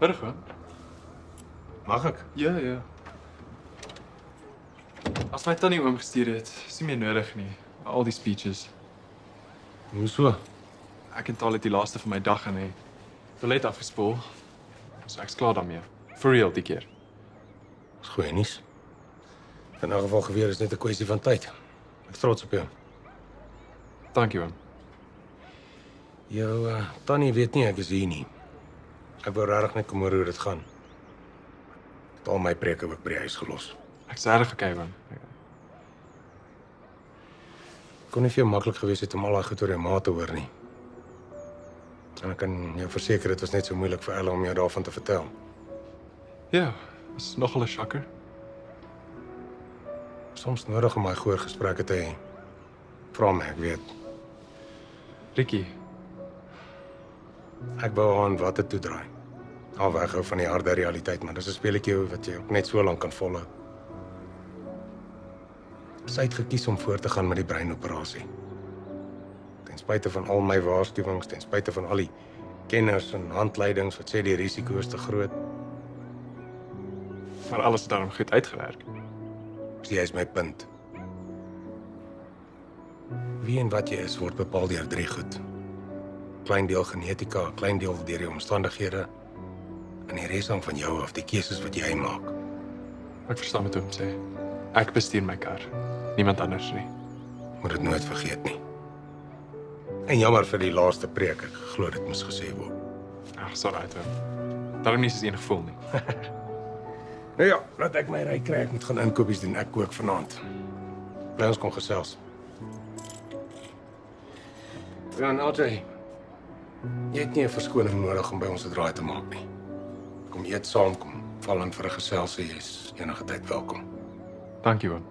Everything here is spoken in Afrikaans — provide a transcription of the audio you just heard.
Middag, hoor. Mag ek? Ja. As my tannie oomgestuur het, is nie meer nodig nie. Al die speeches. Hoeso? Ek en Taal het die laaste van my dag in hê. Toilet afgespoel. So ek's klaar daarmee. For real die keer. Dis goeie nuus. In 'n geval geweer is net 'n kwessie van tyd. Ek is trots op jou. Dankie, oom. Jou tannie weet nie ek is hier nie. Ek wou regtig net kom hoor hoe dit gaan. Ek het al my preke ook by die huis gelos. Ek's erg okay, oom. Kon nie vir jou maklik gewees het om al daai goed oor jou ma te hoor nie. En ek kan jou verseker dit was net so moeilik vir Ella om jou daarvan te vertel. Ja, is nogal 'n shocker. Soms nodig om my gehoorgesprekke te hê. Vra my, ek weet. Ricky, Ek wou aan wat dit toedraai. Al weghou van die harde realiteit, maar dis 'n speletjie wat jy ook net so lank kan volhou. Sy het gekies om voort te gaan met die breinoperasie. Ten spyte van al my waarskuwings, ten spyte van al die kenners en handleidings wat sê die risiko is te groot. maar alles het daarom goed uitgewerk. Jy is my punt. Wie en wat jy is word bepaal deur 3 goed. Klein deel genetika, klein deel deur die omstandighede en die res hang van jou af, die keuses wat jy maak. Ek verstaan wat oom sê. Ek bestuur my kar. Niemand anders nie. Moet dit nooit vergeet nie. En jammer vir die laaste preek, ek glo dit moes gesê word. Ag, sorry, oom. Daarom nie is een gevoel nie. Nou ja, laat ek my ry kry, ek moet gaan inkopies doen, ek kook vanaand. Bly ons kom gesels. Ja, en LJ, jy het nie 'n verskoning nodig om by ons 'n draai te maak nie. Kom eet saam, kom val in vir 'n geselsie, jy's enige tyd welkom. Dankie, oom.